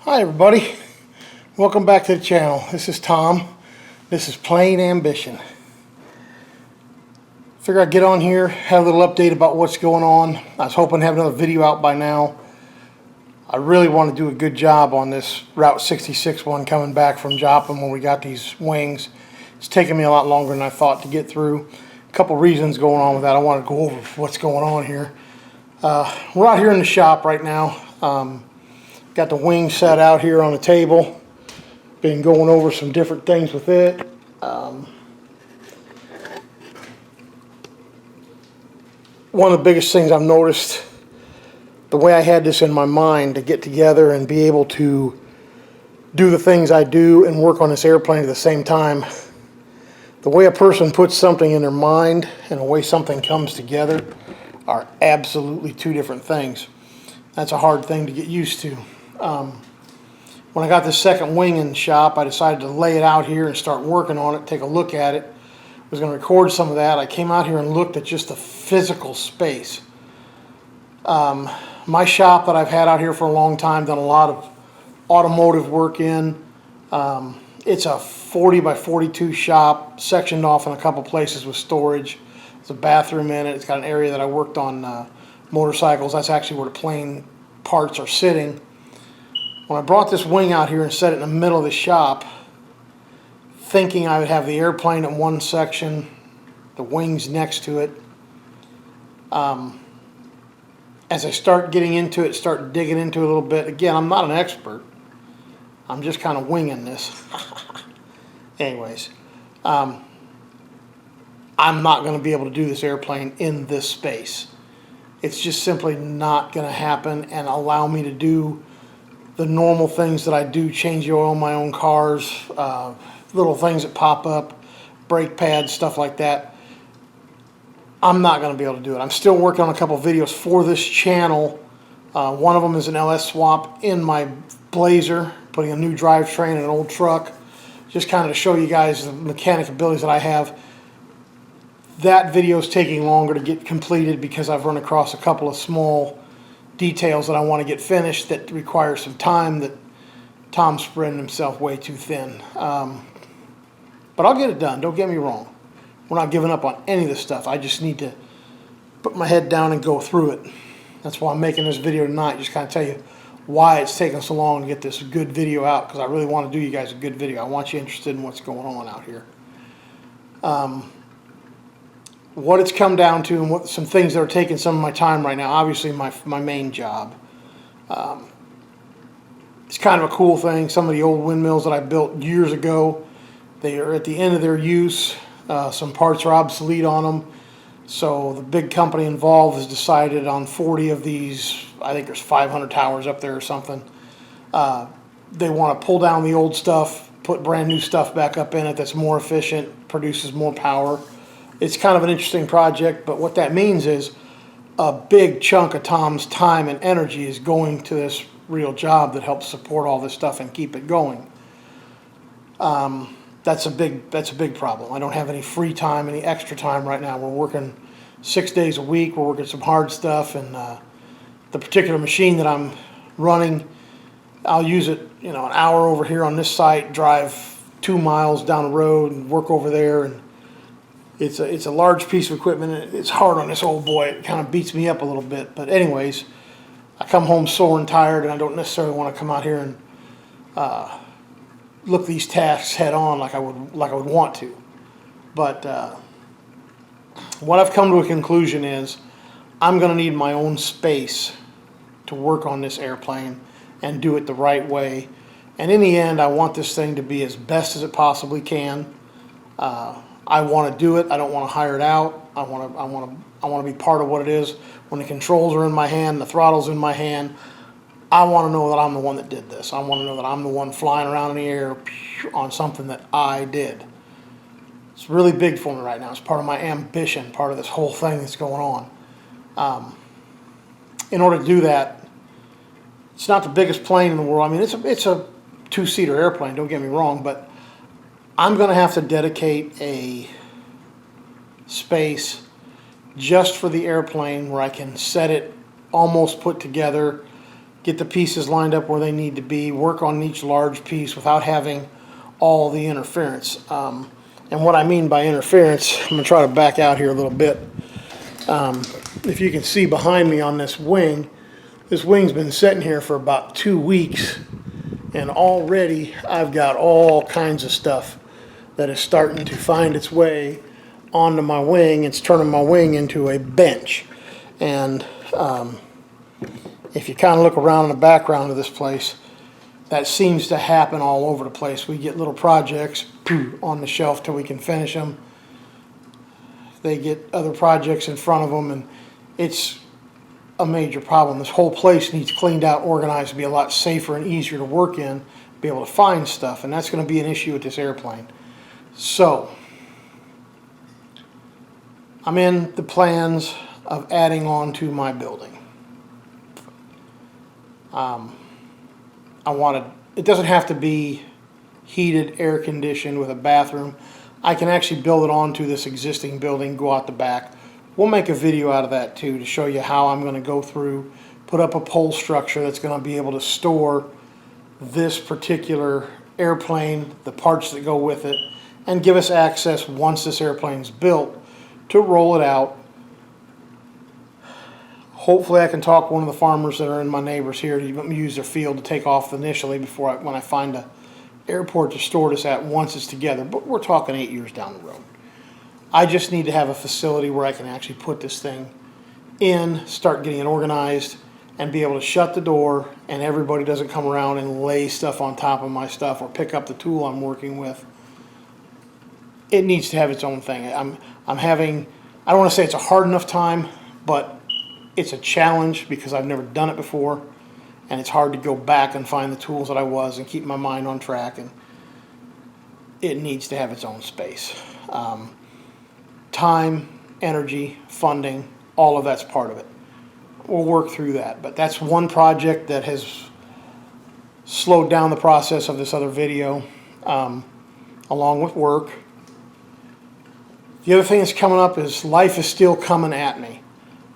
Hi everybody, welcome back to the channel. This is Tom. This is Plane Ambition. Figure I'd get on here, have a little update about what's going on. I was hoping to have another video out by now. I really want to do a good job on this Route 66 one coming back from Joplin when we got these wings. It's taken me a lot longer than I thought to get through. A couple reasons going on with that. I want to go over what's going on here. We're out here in the shop right now. Got the wing set out here on the table. Been going over some different things with it. One of the biggest things I've noticed, the way I had this in my mind to get together and be able to do the things I do and work on this airplane at the same time, the way a person puts something in their mind and the way something comes together are absolutely two different things. That's a hard thing to get used to. When I got this second wing in the shop, I decided to lay it out here and start working on it, take a look at it. I was going to record some of that. I came out here and looked at just the physical space. My shop that I've had out here for a long time, done a lot of automotive work in. It's a 40 by 42 shop, sectioned off in a couple places with storage. There's a bathroom in it. It's got an area that I worked on motorcycles. That's actually where the plane parts are sitting. When I brought this wing out here and set it in the middle of the shop, thinking I would have the airplane in one section, the wings next to it, as I start getting into it, start digging into it a little bit, again, I'm not an expert. I'm just kind of winging this. Anyways, I'm not going to be able to do this airplane in this space. It's just simply not going to happen and allow me to do the normal things that I do, change the oil in my own cars, little things that pop up, brake pads, stuff like that. I'm not going to be able to do it. I'm still working on a couple videos for this channel. One of them is an LS swap in my Blazer, putting a new drivetrain in an old truck, just kind of to show you guys the mechanic abilities that I have. That video is taking longer to get completed because I've run across a couple of small details that I want to get finished that require some time that Tom's spreading himself way too thin. But I'll get it done, don't get me wrong. We're not giving up on any of this stuff. I just need to put my head down and go through it. That's why I'm making this video tonight, just kind of tell you why it's taking so long to get this good video out, because I really want to do you guys a good video. I want you interested in what's going on out here. What it's come down to and what some things that are taking some of my time right now, obviously my main job. It's kind of a cool thing. Some of the old windmills that I built years ago, they are at the end of their use. Some parts are obsolete on them. So the big company involved has decided on 40 of these, I think there's 500 towers up there or something. They want to pull down the old stuff, put brand new stuff back up in it that's more efficient, produces more power. It's kind of an interesting project, but what that means is a big chunk of Tom's time and energy is going to this real job that helps support all this stuff and keep it going. That's a big problem. I don't have any free time, any extra time right now. We're working 6 days a week. We're working some hard stuff, and the particular machine that I'm running, I'll use it, an hour over here on this site, drive 2 miles down the road and work over there, and it's a large piece of equipment. And it's hard on this old boy. It kind of beats me up a little bit. But anyways, I come home sore and tired, and I don't necessarily want to come out here and look these tasks head on like I would want to. But what I've come to a conclusion is I'm going to need my own space to work on this airplane and do it the right way. And in the end, I want this thing to be as best as it possibly can. I want to do it. I don't want to hire it out. I want to be part of what it is. When the controls are in my hand, the throttle's in my hand, I want to know that I'm the one that did this. I want to know that I'm the one flying around in the air on something that I did. It's really big for me right now. It's part of my ambition, part of this whole thing that's going on. In order to do that, it's not the biggest plane in the world. I mean, it's a two-seater airplane, don't get me wrong, but I'm going to have to dedicate a space just for the airplane where I can set it almost put together, get the pieces lined up where they need to be, work on each large piece without having all the interference. And what I mean by interference, I'm going to try to back out here a little bit. If you can see behind me on this wing's been sitting here for about 2 weeks, and already I've got all kinds of stuff that is starting to find its way onto my wing. It's turning my wing into a bench. And if you kind of look around in the background of this place, that seems to happen all over the place. We get little projects on the shelf till we can finish them. They get other projects in front of them, and it's a major problem. This whole place needs cleaned out, organized, to be a lot safer and easier to work in, be able to find stuff, and that's going to be an issue with this airplane. So, I'm in the plans of adding on to my building. It doesn't have to be heated, air conditioned with a bathroom. I can actually build it onto this existing building, go out the back. We'll make a video out of that too to show you how I'm going to go through, put up a pole structure that's going to be able to store this particular airplane, the parts that go with it, and give us access once this airplane's built to roll it out. Hopefully I can talk one of the farmers that are in my neighbors here to use their field to take off initially when I find a airport to store this at once it's together. But we're talking 8 years down the road. I just need to have a facility where I can actually put this thing in, start getting it organized, and be able to shut the door and everybody doesn't come around and lay stuff on top of my stuff or pick up the tool I'm working with. It needs to have its own thing. I'm having, I don't want to say it's a hard enough time, but it's a challenge because I've never done it before, and it's hard to go back and find the tools that I was and keep my mind on track, and it needs to have its own space. Time, energy, funding, all of that's part of it. We'll work through that, but that's one project that has slowed down the process of this other video, along with work. The other thing that's coming up is life is still coming at me.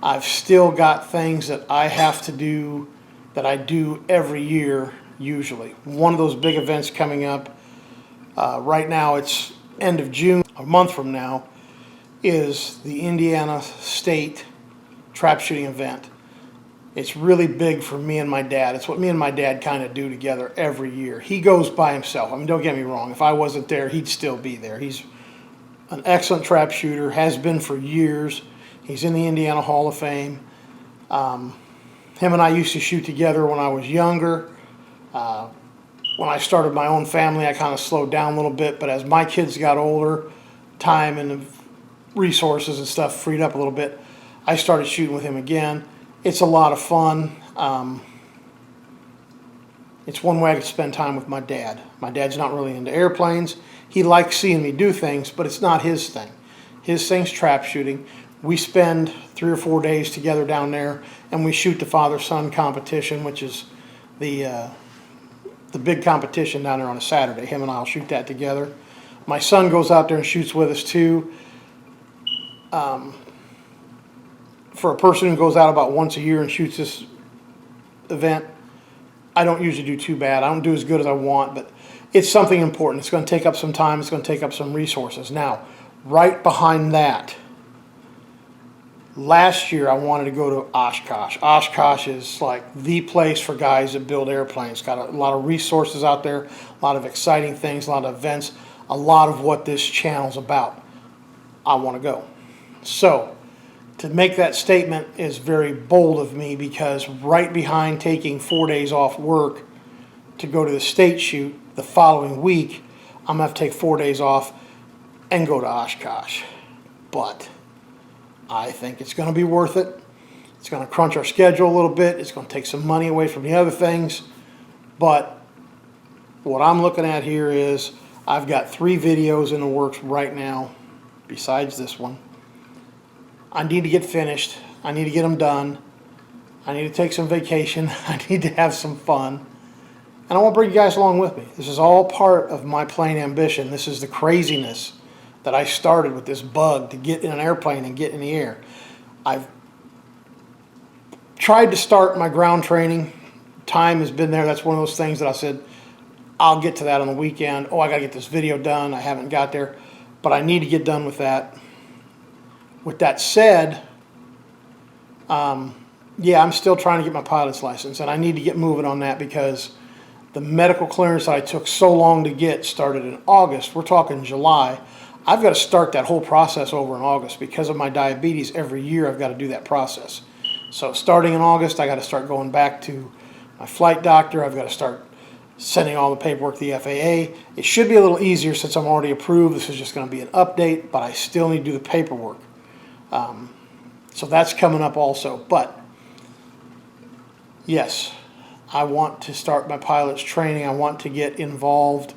I've still got things that I have to do that I do every year usually. One of those big events coming up, right now it's end of June, a month from now, is the Indiana State trap shooting event. It's really big for me and my dad. It's what me and my dad kind of do together every year. He goes by himself. I mean, don't get me wrong. If I wasn't there, he'd still be there. He's an excellent trap shooter, has been for years. He's in the Indiana Hall of Fame. Him and I used to shoot together when I was younger. When I started my own family, I kind of slowed down a little bit, but as my kids got older, time and resources and stuff freed up a little bit, I started shooting with him again. It's a lot of fun. It's one way I could spend time with my dad. My dad's not really into airplanes. He likes seeing me do things, but it's not his thing. His thing's trap shooting. We spend 3 or 4 days together down there, and we shoot the father-son competition, which is the big competition down there on a Saturday. Him and I will shoot that together. My son goes out there and shoots with us too. For a person who goes out about once a year and shoots this event, I don't usually do too bad. I don't do as good as I want, but it's something important. It's going to take up some time. It's going to take up some resources. Now, right behind that, last year I wanted to go to Oshkosh. Oshkosh is like the place for guys that build airplanes. Got a lot of resources out there, a lot of exciting things, a lot of events, a lot of what this channel's about. I want to go. So, to make that statement is very bold of me because right behind taking 4 days off work to go to the state shoot the following week, I'm going to have to take 4 days off and go to Oshkosh. But I think it's going to be worth it. It's going to crunch our schedule a little bit. It's going to take some money away from the other things. But what I'm looking at here is I've got 3 videos in the works right now besides this one. I need to get finished. I need to get them done. I need to take some vacation. I need to have some fun. And I want to bring you guys along with me. This is all part of my plane ambition. This is the craziness that I started with this bug to get in an airplane and get in the air. I've tried to start my ground training time has been there. That's one of those things that I said, I'll get to that on the weekend. Oh, I got to get this video done. I haven't got there, but I need to get done with that. With that said, yeah, I'm still trying to get my pilot's license, and I need to get moving on that because the medical clearance that I took so long to get started in August. We're talking July. I've got to start that whole process over in August because of my diabetes. Every year I've got to do that process. So starting in August, I got to start going back to my flight doctor. I've got to start sending all the paperwork to the FAA. It should be a little easier since I'm already approved. This is just going to be an update, but I still need to do the paperwork. So that's coming up also. But yes, I want to start my pilot's training. I want to get involved.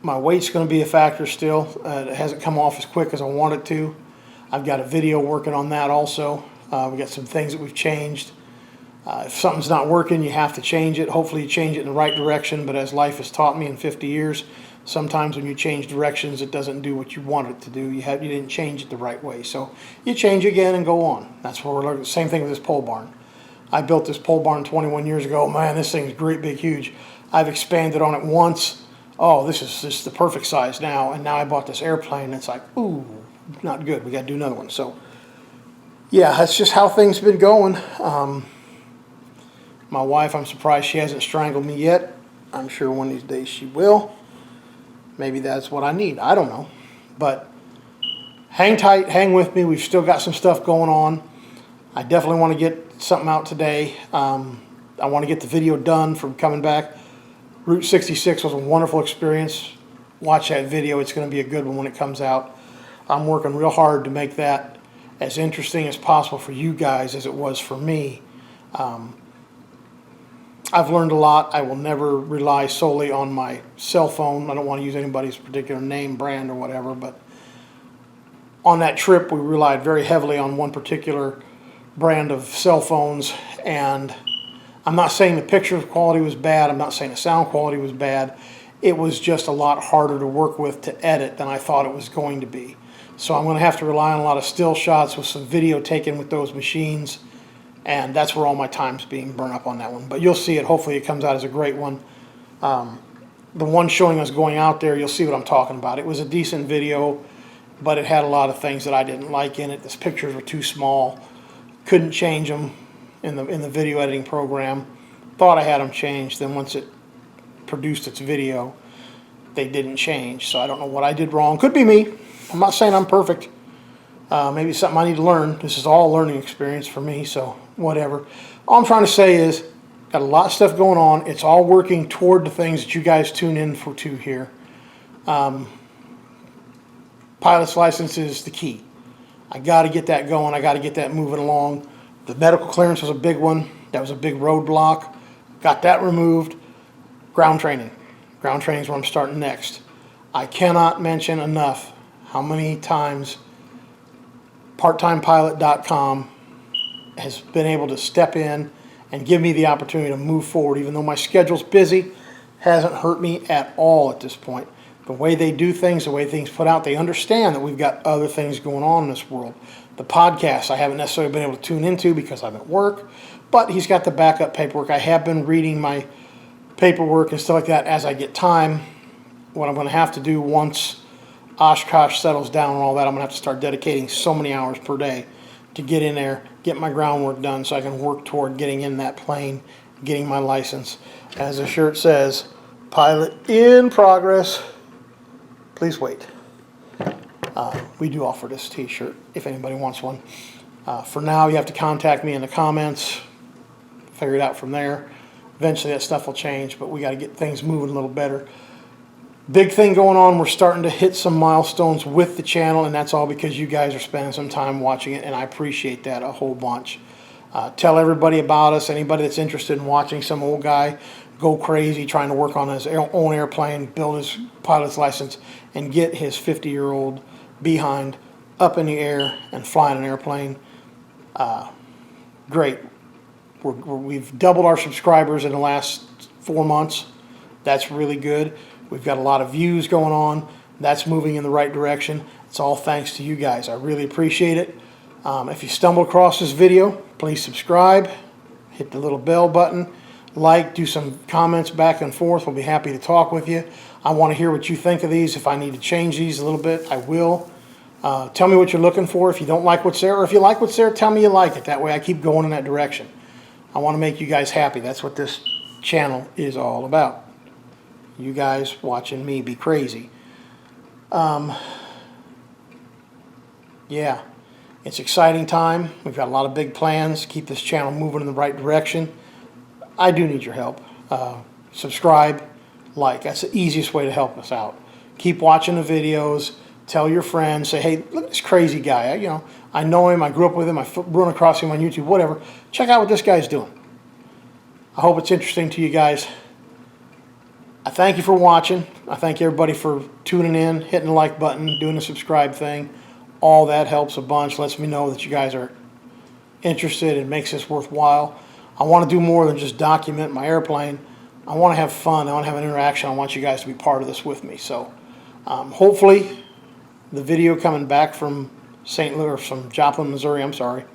My weight's going to be a factor still. It hasn't come off as quick as I want it to. I've got a video working on that also. We got some things that we've changed. If something's not working, you have to change it. Hopefully you change it in the right direction, but as life has taught me in 50 years, sometimes when you change directions, it doesn't do what you want it to do. You didn't change it the right way. So you change again and go on. That's what we're looking. Same thing with this pole barn. I built this pole barn 21 years ago. Man, this thing's great, big, huge. I've expanded on it once. Oh, this is just the perfect size now. And now I bought this airplane. It's like, ooh, not good. We got to do another one. So, yeah, that's just how things have been going. My wife, I'm surprised she hasn't strangled me yet. I'm sure one of these days she will. Maybe that's what I need. I don't know. But hang tight, hang with me. We've still got some stuff going on. I definitely want to get something out today. I want to get the video done from coming back. Route 66 was a wonderful experience. Watch that video. It's going to be a good one when it comes out. I'm working real hard to make that as interesting as possible for you guys as it was for me. I've learned a lot. I will never rely solely on my cell phone. I don't want to use anybody's particular name, brand, or whatever, but on that trip we relied very heavily on one particular brand of cell phones, and I'm not saying the picture quality was bad. I'm not saying the sound quality was bad. It was just a lot harder to work with to edit than I thought it was going to be. So I'm going to have to rely on a lot of still shots with some video taken with those machines, and that's where all my time's being burned up on that one. But you'll see it. Hopefully it comes out as a great one. The one showing us going out there, you'll see what I'm talking about. It was a decent video, but it had a lot of things that I didn't like in it. The pictures were too small. Couldn't change them in the video editing program. Thought I had them changed. Then once it produced its video, they didn't change. So I don't know what I did wrong. Could be me. I'm not saying I'm perfect. Maybe it's something I need to learn. This is all a learning experience for me, so whatever. All I'm trying to say is, got a lot of stuff going on. It's all working toward the things that you guys tune in for to here. Pilot's license is the key. I got to get that going. I got to get that moving along. The medical clearance was a big one. That was a big roadblock. Got that removed. Ground training. Ground training is where I'm starting next. I cannot mention enough how many times parttimepilot.com has been able to step in and give me the opportunity to move forward. Even though my schedule's busy, hasn't hurt me at all at this point. The way they do things, the way things put out, they understand that we've got other things going on in this world. The podcast I haven't necessarily been able to tune into because I'm at work, but he's got the backup paperwork. I have been reading my paperwork and stuff like that as I get time. What I'm going to have to do once Oshkosh settles down and all that, I'm going to have to start dedicating so many hours per day to get in there, get my groundwork done so I can work toward getting in that plane, getting my license. As the shirt says, pilot in progress. Please wait. We do offer this t-shirt if anybody wants one. For now, you have to contact me in the comments, figure it out from there. Eventually that stuff will change, but we got to get things moving a little better. Big thing going on, we're starting to hit some milestones with the channel, and that's all because you guys are spending some time watching it, and I appreciate that a whole bunch. Tell everybody about us. Anybody that's interested in watching some old guy go crazy trying to work on his own airplane, build his pilot's license, and get his 50-year-old behind up in the air and flying an airplane. Great. We've doubled our subscribers in the last 4 months. That's really good. We've got a lot of views going on. That's moving in the right direction. It's all thanks to you guys. I really appreciate it. If you stumble across this video, please subscribe, hit the little bell button, like, do some comments back and forth. We'll be happy to talk with you. I want to hear what you think of these. If I need to change these a little bit, I will. Tell me what you're looking for. If you don't like what's there, or if you like what's there, tell me you like it. That way I keep going in that direction. I want to make you guys happy. That's what this channel is all about. You guys watching me be crazy. Yeah, it's exciting time. We've got a lot of big plans. Keep this channel moving in the right direction. I do need your help. Subscribe, like. That's the easiest way to help us out. Keep watching the videos. Tell your friends. Say, hey, look at this crazy guy. I know him. I grew up with him. I run across him on YouTube, whatever. Check out what this guy's doing. I hope it's interesting to you guys. I thank you for watching. I thank everybody for tuning in, hitting the like button, doing the subscribe thing. All that helps a bunch. Lets me know that you guys are interested. It makes this worthwhile. I want to do more than just document my airplane. I want to have fun. I want to have an interaction. I want you guys to be part of this with me. So hopefully the video coming back from St. Louis, or from Joplin, Missouri, I'm sorry,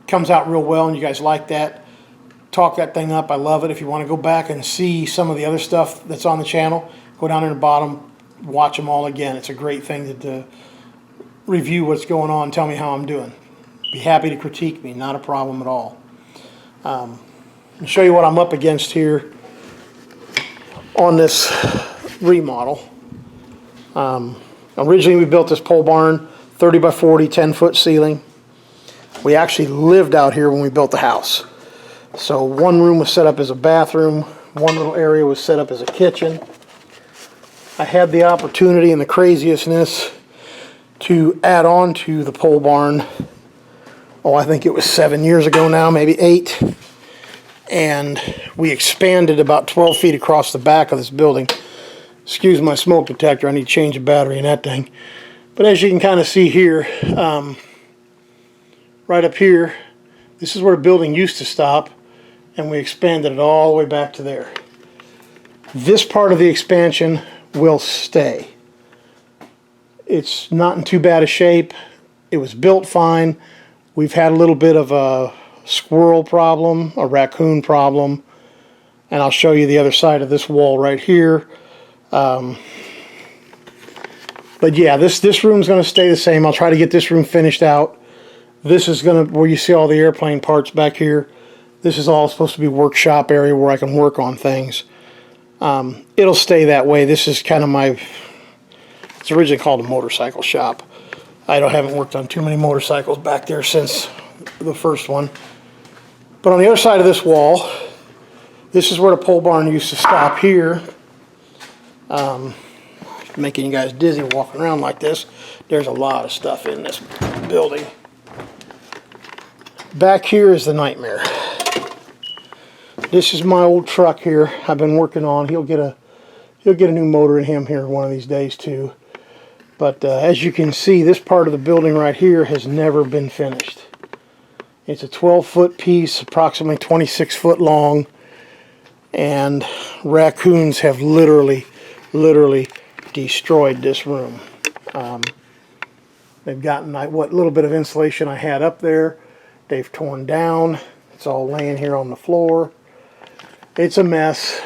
comes out real well and you guys like that. Talk that thing up. I love it. If you want to go back and see some of the other stuff that's on the channel, go down in the bottom, watch them all again. It's a great thing to review what's going on, tell me how I'm doing. Be happy to critique me, not a problem at all. I'll show you what I'm up against here on this remodel. Originally we built this pole barn, 30 by 40, 10-foot ceiling. We actually lived out here when we built the house. So one room was set up as a bathroom, one little area was set up as a kitchen. I had the opportunity and the craziousness to add on to the pole barn, I think it was 7 years ago now, maybe 8. And we expanded about 12 feet across the back of this building. Excuse my smoke detector, I need to change the battery in that thing. But as you can kind of see here, right up here, this is where the building used to stop, and we expanded it all the way back to there. This part of the expansion will stay. It's not in too bad a shape. It was built fine. We've had a little bit of a squirrel problem, a raccoon problem, and I'll show you the other side of this wall right here. But yeah, this room's going to stay the same. I'll try to get this room finished out. This is going to, where you see all the airplane parts back here, this is all supposed to be workshop area where I can work on things. It'll stay that way. This is kind of it's originally called a motorcycle shop. I haven't worked on too many motorcycles back there since the first one. But on the other side of this wall, this is where the pole barn used to stop here. Making you guys dizzy walking around like this. There's a lot of stuff in this building. Back here is the nightmare. This is my old truck here I've been working on. He'll get a new motor in him here one of these days too. But as you can see, this part of the building right here has never been finished. It's a 12-foot piece, approximately 26 foot long, and raccoons have literally destroyed this room. They've gotten what little bit of insulation I had up there, they've torn down. It's all laying here on the floor. It's a mess.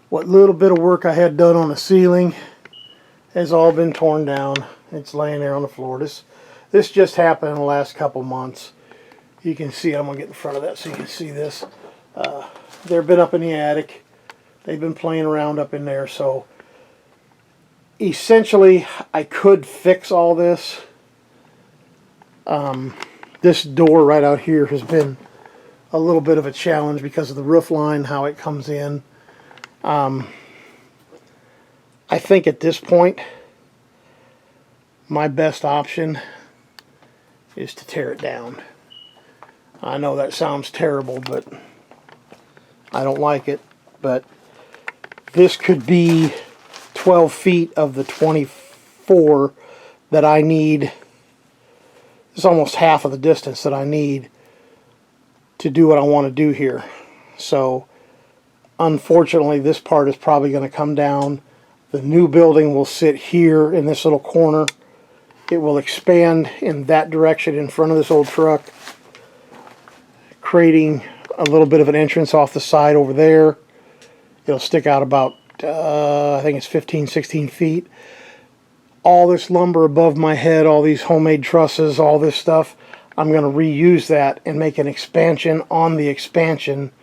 What little bit of work I had done on the ceiling has all been torn down. It's laying there on the floor. This just happened in the last couple months. You can see, I'm going to get in front of that so you can see this. They've been up in the attic. They've been playing around up in there. So essentially, I could fix all this. This door right out here has been a little bit of a challenge because of the roof line, how it comes in. I think at this point, my best option is to tear it down. I know that sounds terrible, but I don't like it. But this could be 12 feet of the 24 that I need. It's almost half of the distance that I need to do what I want to do here. So unfortunately, this part is probably going to come down. The new building will sit here in this little corner. It will expand in that direction in front of this old truck. creating a little bit of an entrance off the side over there. It'll stick out about, I think it's 15, 16 feet. All this lumber above my head, all these homemade trusses, all this stuff, I'm going to reuse that and make an expansion on the expansion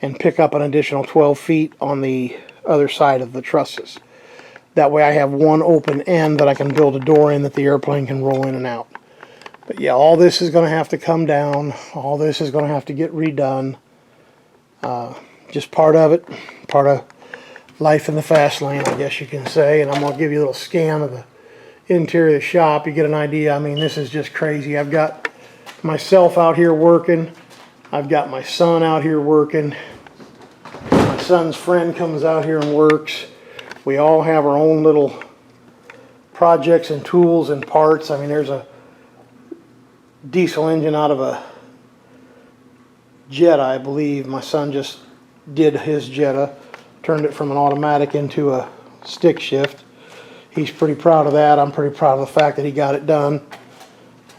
and pick up an additional 12 feet on the other side of the trusses. That way I have one open end that I can build a door in that the airplane can roll in and out. But yeah, all this is going to have to come down. All this is going to have to get redone. Just part of it. Part of life in the fast lane, I guess you can say. And I'm going to give you a little scan of the interior of the shop. You get an idea. I mean, this is just crazy. I've got myself out here working. I've got my son out here working. My son's friend comes out here and works. We all have our own little projects and tools and parts. I mean, there's a diesel engine out of a Jetta, I believe. My son just did his Jetta, turned it from an automatic into a stick shift. He's pretty proud of that. I'm pretty proud of the fact that he got it done.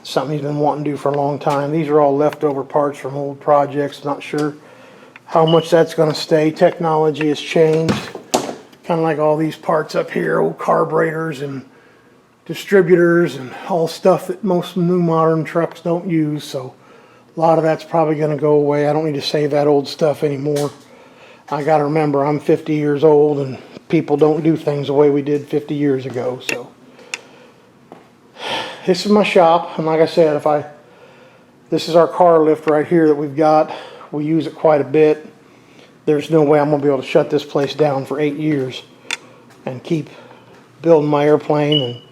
Something he's been wanting to do for a long time. These are all leftover parts from old projects. Not sure how much that's going to stay. Technology has changed. Kind of like all these parts up here, old carburetors and distributors and all stuff that most new modern trucks don't use. So a lot of that's probably going to go away. I don't need to save that old stuff anymore. I got to remember, I'm 50 years old and people don't do things the way we did 50 years ago. So this is my shop, and like I said, this is our car lift right here that we've got. We use it quite a bit. There's no way I'm going to be able to shut this place down for 8 years and keep building my airplane and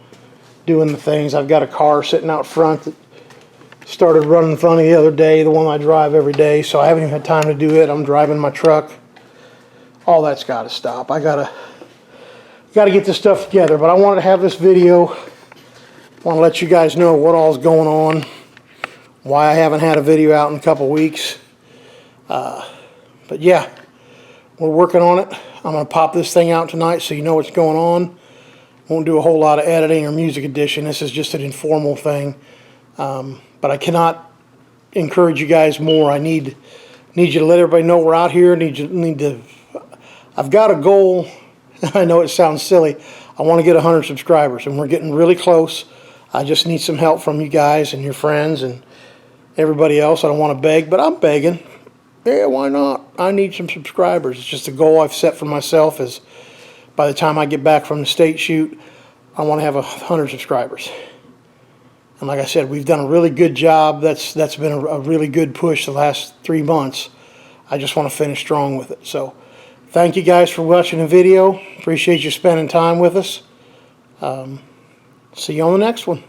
doing the things. I've got a car sitting out front that started running funny the other day, the one I drive every day, so I haven't even had time to do it. I'm driving my truck. All that's got to stop. I gotta get this stuff together, but I wanted to have this video. I want to let you guys know what all's going on, why I haven't had a video out in a couple weeks. But yeah, we're working on it. I'm going to pop this thing out tonight so you know what's going on. Won't do a whole lot of editing or music edition. This is just an informal thing. But I cannot encourage you guys more. I need you to let everybody know we're out here. I've got a goal. I know it sounds silly. I want to get 100 subscribers, and we're getting really close. I just need some help from you guys and your friends and everybody else. I don't want to beg, but I'm begging. Yeah, why not? I need some subscribers. It's just a goal I've set for myself is by the time I get back from the state shoot, I want to have 100 subscribers. And like I said, we've done a really good job. That's been a really good push the last 3 months. I just want to finish strong with it. So thank you guys for watching the video. Appreciate you spending time with us. See you on the next one.